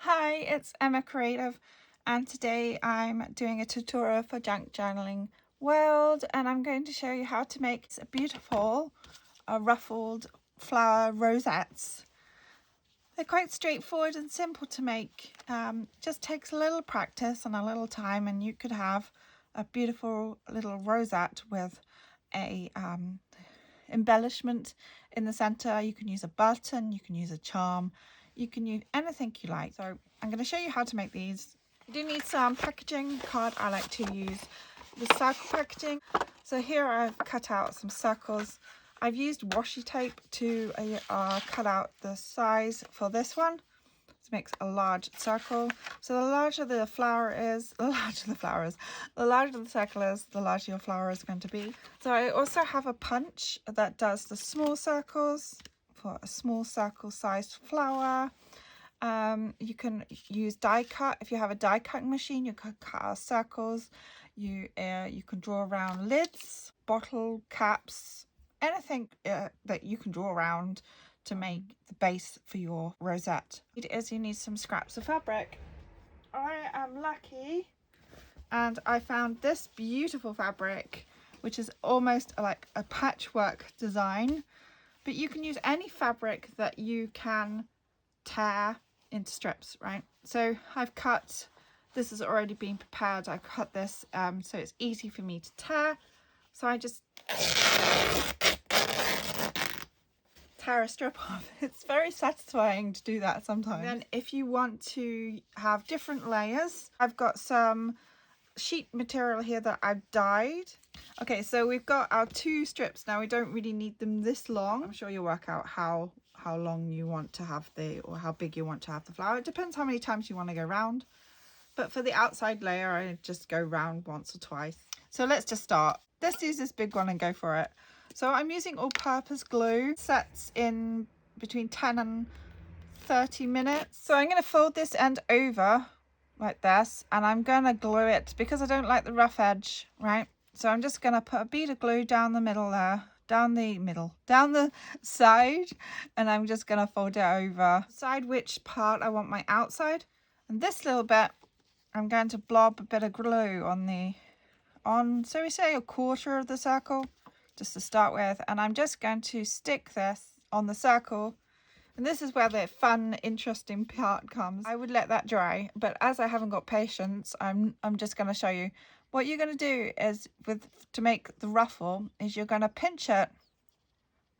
Hi, it's Emma Creative, and today I'm doing a tutorial for Junk Journaling World, and I'm going to show you how to make a beautiful ruffled flower rosettes. They're quite straightforward and simple to make. Just takes a little practice and a little time, and you could have a beautiful little rosette with a embellishment in the center. You can use a button, you can use a charm, you can use anything you like. So I'm going to show you how to make these. You do need some packaging card. I like to use the circle packaging. So here I've cut out some circles. I've used washi tape to cut out the size for this one. This makes a large circle. So the larger the flower is, the larger the circle is, the larger your flower is going to be. So I also have a punch that does the small circles for a small circle sized flower. You can use die cut. If you have a die cutting machine, you can cut out circles. You can draw around lids, bottle caps, anything that you can draw around to make the base for your rosette. It is, you need some scraps of fabric. I am lucky and I found this beautiful fabric, which is almost like a patchwork design, but you can use any fabric that you can tear into strips, right? So I've cut, this has already been prepared. I've cut this so it's easy for me to tear. So I just tear a strip off. It's very satisfying to do that sometimes. And then if you want to have different layers, I've got some sheet material here that I've dyed. Okay, so we've got our two strips now. We don't really need them this long. I'm sure you'll work out how long you want to have or how big you want to have the flower. It depends how many times you want to go round. But for the outside layer, I just go round once or twice. So let's just start. Let's use this big one and go for it. So I'm using all-purpose glue. Sets in between 10 and 30 minutes. So I'm going to fold this end over like this, and I'm going to glue it because I don't like the rough edge, right? So I'm just going to put a bead of glue down the middle there, down the side, and I'm just going to fold it over. Decide which part I want my outside, and this little bit I'm going to blob a bit of glue on so we say a quarter of the circle just to start with, and I'm just going to stick this on the circle. And this is where the fun, interesting part comes. I would let that dry, but as I haven't got patience, I'm just going to show you. What you're going to do is, to make the ruffle, is you're going to pinch it,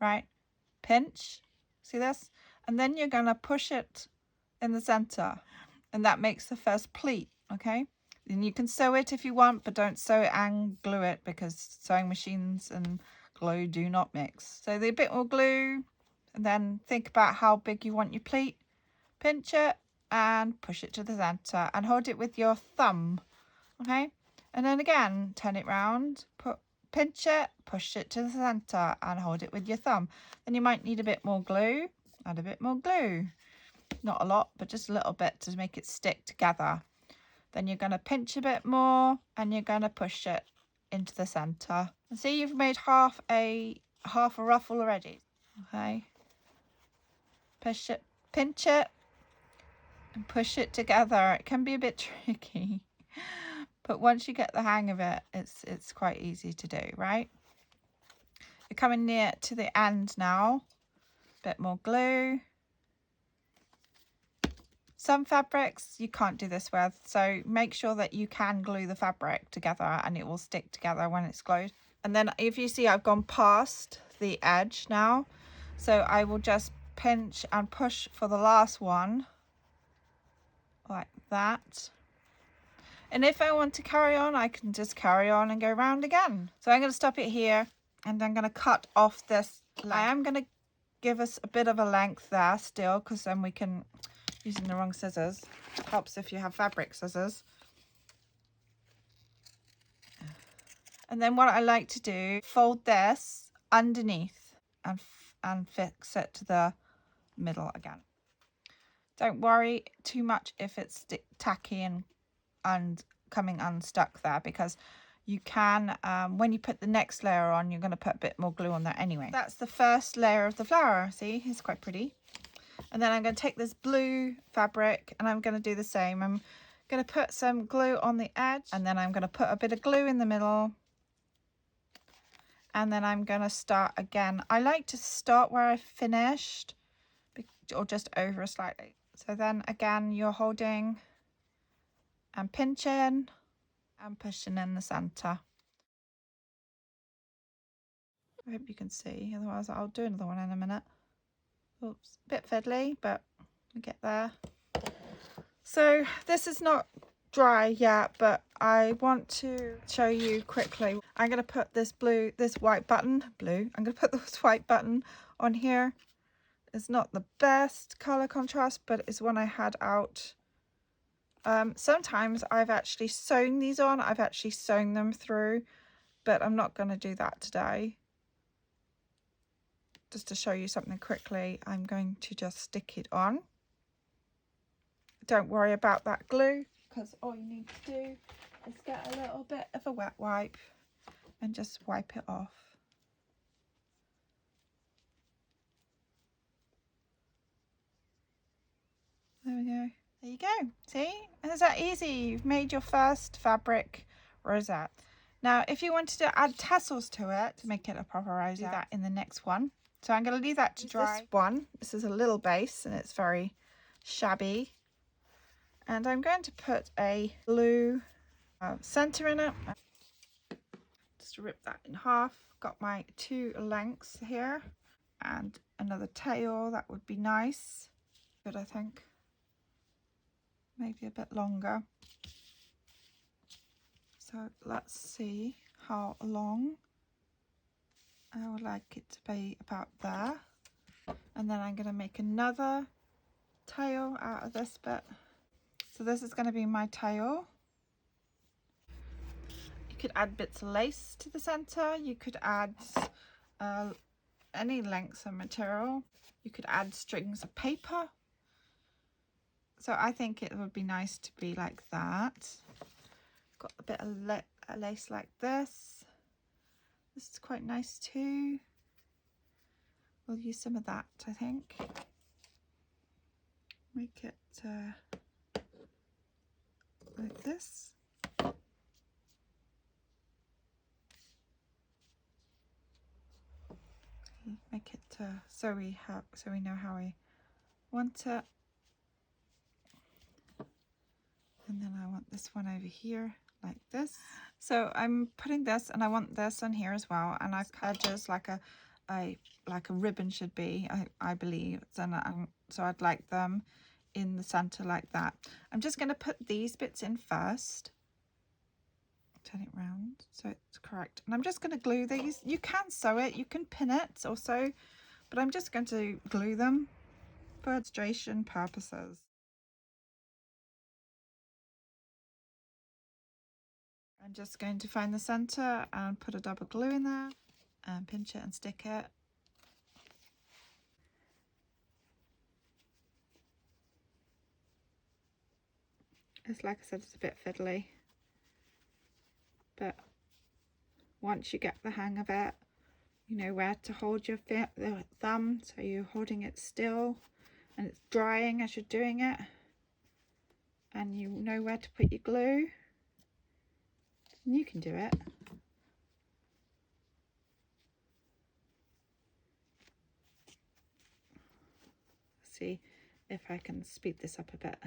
right? Pinch, see this? And then you're going to push it in the center, and that makes the first pleat, okay? Then you can sew it if you want, but don't sew it and glue it because sewing machines and glue do not mix. So a bit more glue, and then think about how big you want your pleat. Pinch it and push it to the center and hold it with your thumb, okay? And then again, turn it round, pinch it, push it to the center and hold it with your thumb. Then you might need a bit more glue. Add a bit more glue. Not a lot, but just a little bit to make it stick together. Then you're going to pinch a bit more and you're going to push it into the center. And see, you've made half a ruffle already. Okay. Push it, pinch it, and push it together. It can be a bit tricky, but once you get the hang of it, it's quite easy to do, right? You're coming near to the end now. Bit more glue. Some fabrics you can't do this with, so make sure that you can glue the fabric together and it will stick together when it's glued. And then if you see, I've gone past the edge now, so I will just pinch and push for the last one like that. And if I want to carry on, I can just carry on and go round again. So I'm going to stop it here, and I'm going to cut off this length. I am going to give us a bit of a length there still, because then we can, using the wrong scissors, helps if you have fabric scissors. And then what I like to do, fold this underneath and fix it to the middle again. Don't worry too much if it's tacky and coming unstuck there, because you can, when you put the next layer on, you're going to put a bit more glue on that anyway. That's the first layer of the flower. See, it's quite pretty. And then I'm going to take this blue fabric and I'm going to do the same. I'm going to put some glue on the edge, and then I'm going to put a bit of glue in the middle, and then I'm going to start again. I like to start where I finished, or just over slightly. So then again, you're holding and pinching and pushing in the center. I hope you can see, otherwise I'll do another one in a minute. Oops, a bit fiddly, but we get there. So this is not dry yet, but I want to show you quickly. I'm going to put this white button I'm going to put this white button on here. It's not the best color contrast, but it's one I had out. Sometimes I've actually sewn these on. I've actually sewn them through, but I'm not going to do that today. Just to show you something quickly, I'm going to just stick it on. Don't worry about that glue, because all you need to do is get a little bit of a wet wipe and just wipe it off. There we go. There you go. See? Is that easy? You've made your first fabric rosette. Now, if you wanted to add tassels to it to make it a proper rosette, do that in the next one. So I'm going to leave that to dry. This is a little base and it's very shabby. And I'm going to put a blue center in it. Just rip that in half. Got my 2 lengths here and another tail. That would be nice. Good, I think. Maybe a bit longer. So let's see how long. I would like it to be about there. And then I'm going to make another tail out of this bit. So this is going to be my tail. You could add bits of lace to the center. You could add any lengths of material. You could add strings of paper. So I think it would be nice to be like that. Got a bit of lace like this. This is quite nice too. We'll use some of that, I think. Make it like this. Make it so we know how we want it. And then I want this one over here like this. So I'm putting this, and I want this on here as well. And I've cut edges like a ribbon should be, I believe. So I'd like them in the center like that. I'm just going to put these bits in first. Turn it round so it's correct. And I'm just going to glue these. You can sew it, you can pin it also, but I'm just going to glue them for demonstration purposes. I'm just going to find the center and put a double glue in there and pinch it and stick it. It's like I said, it's a bit fiddly, but once you get the hang of it, you know where to hold your thumb, so you're holding it still and it's drying as you're doing it, and you know where to put your glue, and you can do it. See if I can speed this up a bit.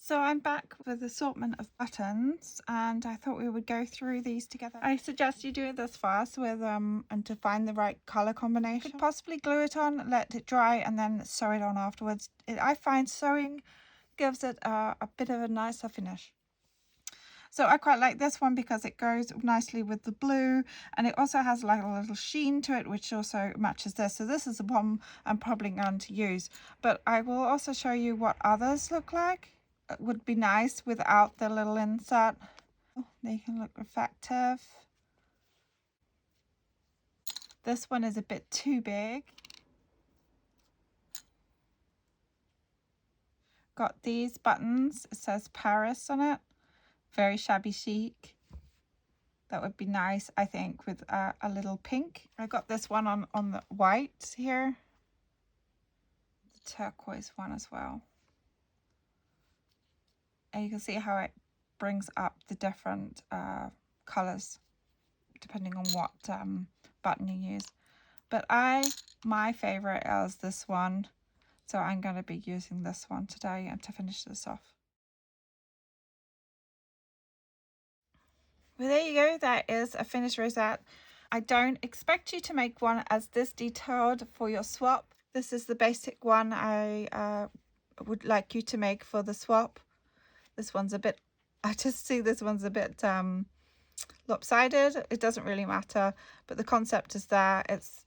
So I'm back with an assortment of buttons, and I thought we would go through these together. I suggest you do this first with and to find the right color combination. You could possibly glue it on, let it dry, and then sew it on afterwards. I find sewing gives it a bit of a nicer finish. So I quite like this one because it goes nicely with the blue, and it also has like a little sheen to it, which also matches this. So this is the one I'm probably going to use, but I will also show you what others look like. It would be nice without the little insert. They can look effective. This one is a bit too big. Got these buttons. It says Paris on it. Very shabby chic. That would be nice, I think, with a little pink. I got this one on the white here. The turquoise one as well. And you can see how it brings up the different colours depending on what button you use. But my favourite is this one. So I'm going to be using this one today and to finish this off. Well, there you go. That is a finished rosette. I don't expect you to make one as this detailed for your swap. This is the basic one I would like you to make for the swap. This one's a bit, I just see this one's a bit lopsided. It doesn't really matter, but the concept is there. It's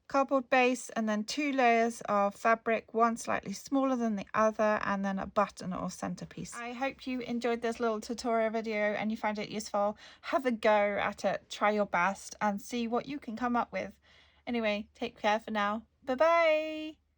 cardboard base and then 2 layers of fabric, one slightly smaller than the other, and then a button or centerpiece. I hope you enjoyed this little tutorial video and you found it useful. Have a go at it, try your best and see what you can come up with. Anyway, take care for now. Bye bye.